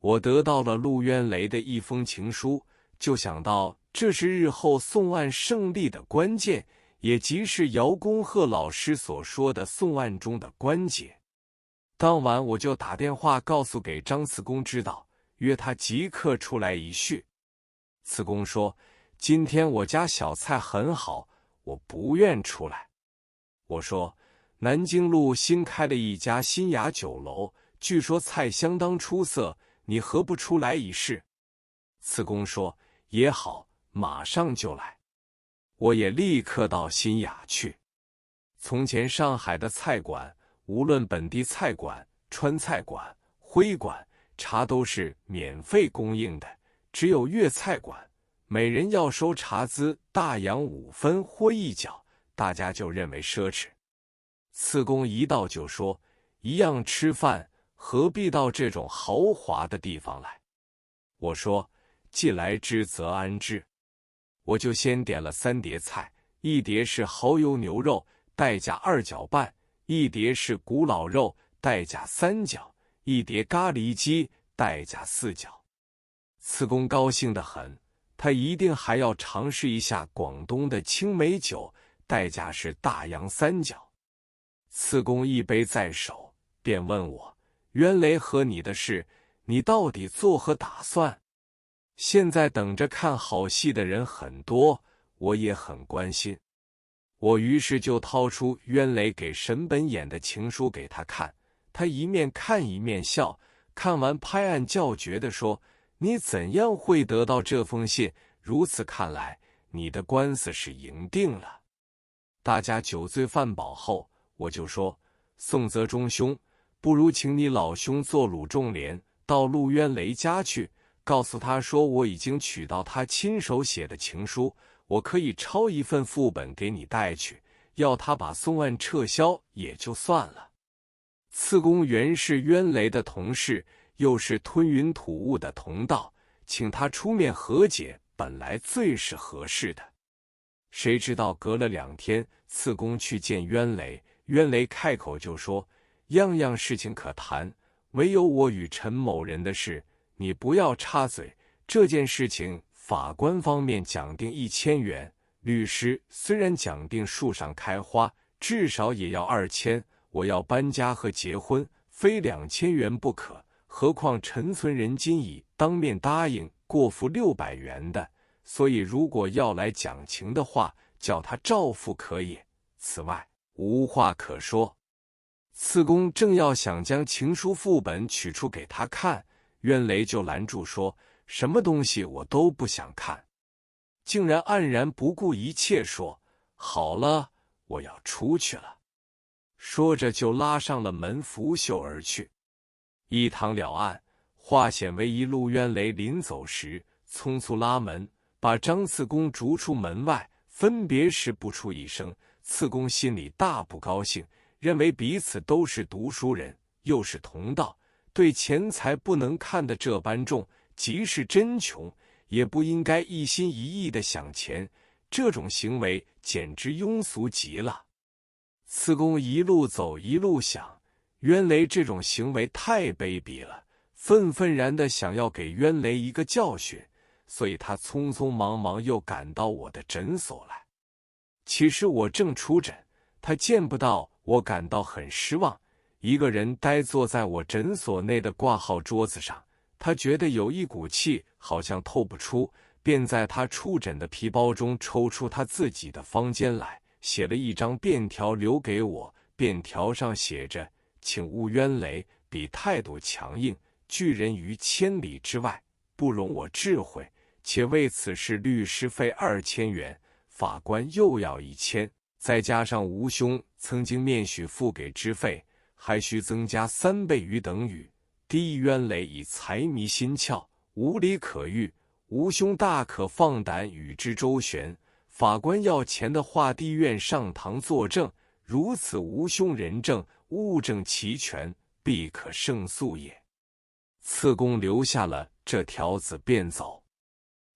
我得到了陆渊雷的一封情书，就想到这是日后送案胜利的关键，也即是姚公鹤老师所说的送案中的关节。当晚我就打电话告诉给张次公知道，约他即刻出来一叙。次公说，今天我家小菜很好，我不愿出来。我说，南京路新开了一家新雅酒楼，据说菜相当出色，你何不出来一试？次公说，也好，马上就来。我也立刻到新雅去。从前上海的菜馆，无论本地菜馆、川菜馆、徽馆，茶都是免费供应的，只有粤菜馆，每人要收茶资大洋5分或1角，大家就认为奢侈。次公一到就说，一样吃饭，何必到这种豪华的地方来？我说，既来之则安之。我就先点了3碟菜，一碟是蚝油牛肉，代价2角半；一碟是古老肉，代价3角；一碟咖喱鸡，代价4角。次公高兴得很，他一定还要尝试一下广东的青梅酒，代价是大洋3角。次公一杯在手，便问我，渊雷和你的事，你到底作何打算？现在等着看好戏的人很多，我也很关心。我于是就掏出渊雷给沈本演的情书给他看，他一面看一面笑，看完拍案叫绝地说，你怎样会得到这封信？如此看来，你的官司是赢定了。大家酒醉饭饱后，我就说，宋泽中兄，不如请你老兄做鲁仲连，到陆渊雷家去，告诉他说我已经取到他亲手写的情书，我可以抄一份副本给你带去，要他把送案撤销也就算了。次公原是渊雷的同事，又是吞云吐雾的同道，请他出面和解，本来最是合适的。谁知道隔了2天，次公去见渊雷，渊雷开口就说，样样事情可谈，唯有我与陈某人的事，你不要插嘴。这件事情法官方面讲定1000元，律师虽然讲定树上开花，至少也要2000，我要搬家和结婚，非2000元不可，何况陈存人今已当面答应过付600元的，所以如果要来讲情的话，叫他照付可也，此外无话可说。次公正要想将情书副本取出给他看，渊雷就拦住说，什么东西我都不想看，竟然黯然不顾一切说，好了，我要出去了。说着就拉上了门拂袖而去。一堂了案，化险为夷陆渊雷临走时匆匆拉门，把张次公逐出门外，分别时不出一声。次公心里大不高兴，认为彼此都是读书人，又是同道，对钱财不能看得这般重，即是真穷，也不应该一心一意地想钱，这种行为简直庸俗极了。次公一路走一路想，渊雷这种行为太卑鄙了，愤愤然地想要给渊雷一个教训，所以他匆匆忙忙又赶到我的诊所来。其实我正出诊，他见不到我感到很失望，一个人呆坐在我诊所内的挂号桌子上，他觉得有一股气好像透不出，便在他出诊的皮包中抽出他自己的方笺来，写了一张便条留给我，便条上写着，请勿渊雷，彼态度强硬，拒人于千里之外，不容我智慧，且为此事律师费2000元，法官又要1000，再加上吴兄曾经面许付给之费，还需增加3倍于等语。第一，渊雷以财迷心窍，无理可喻，吴兄大可放胆与之周旋。法官要钱的话，地院上堂作证，如此吴兄人证物证齐全，必可胜诉也。次公留下了这条子便走。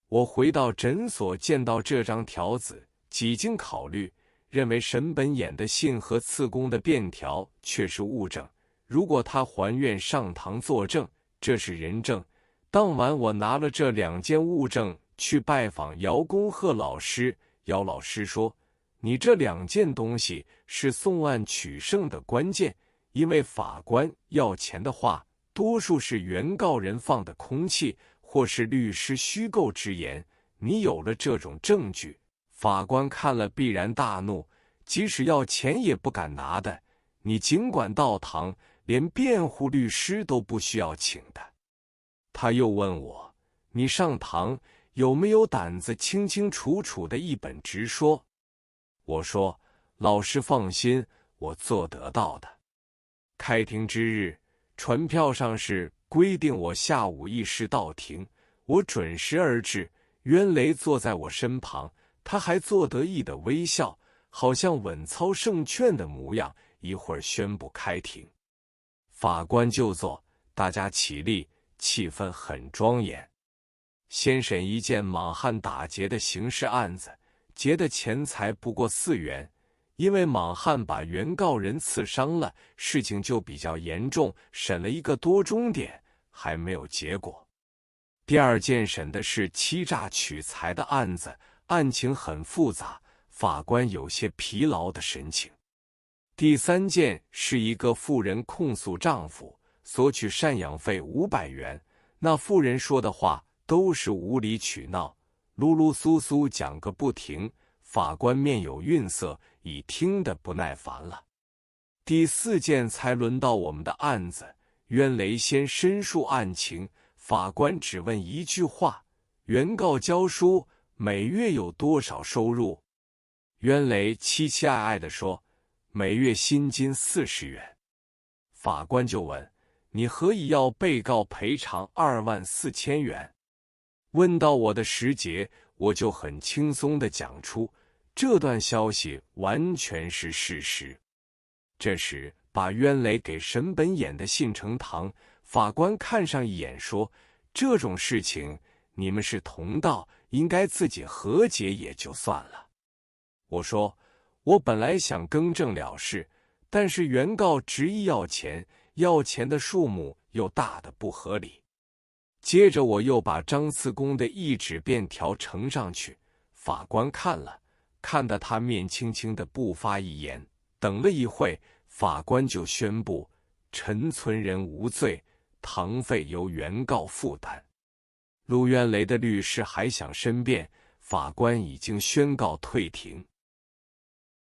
我回到诊所，见到这张条子，几经考虑，认为沈本演的信和次公的便条却是物证，如果他还愿上堂作证，这是人证，当晚我拿了这2件物证去拜访姚公鹤老师，姚老师说，你这2件东西是送案取胜的关键，因为法官要钱的话，多数是原告人放的空气，或是律师虚构之言。你有了这种证据，法官看了必然大怒，即使要钱也不敢拿的。你尽管到堂，连辩护律师都不需要请的。他又问我，你上堂有没有胆子清清楚楚的一本直说？我说，老师放心，我做得到的。开庭之日，传票上是规定我下午1时到庭，我准时而至。袁雷坐在我身旁，他还做得意的微笑，好像稳操胜券的模样。一会儿宣布开庭，法官就坐，大家起立，气氛很庄严。先审一件莽汉打劫的刑事案子，劫的钱财不过4元，因为莽汉把原告人刺伤了，事情就比较严重，审了1个多钟点，还没有结果。第2件审的是欺诈取财的案子，案情很复杂，法官有些疲劳的神情。第3件是一个妇人控诉丈夫索取赡养费500元，那妇人说的话都是无理取闹，噜噜簌簌讲个不停，法官面有愠色，已听得不耐烦了。第4件才轮到我们的案子，袁雷先申述案情，法官只问一句话，原告交书每月有多少收入？袁雷凄凄爱爱地说，每月薪金40元。法官就问，你何以要被告赔偿24000元？问到我的时节，我就很轻松地讲出，这段消息完全是事实。这时把袁雷给沈本演的信呈堂，法官看上一眼说，这种事情你们是同道，应该自己和解也就算了。我说，我本来想更正了事，但是原告执意要钱，要钱的数目又大得不合理。接着我又把张次公的一纸便条呈上去，法官看了，看得他面青青的不发一言。等了一会，法官就宣布陈存仁无罪，堂费由原告负担。陆渊雷的律师还想申辩，法官已经宣告退庭。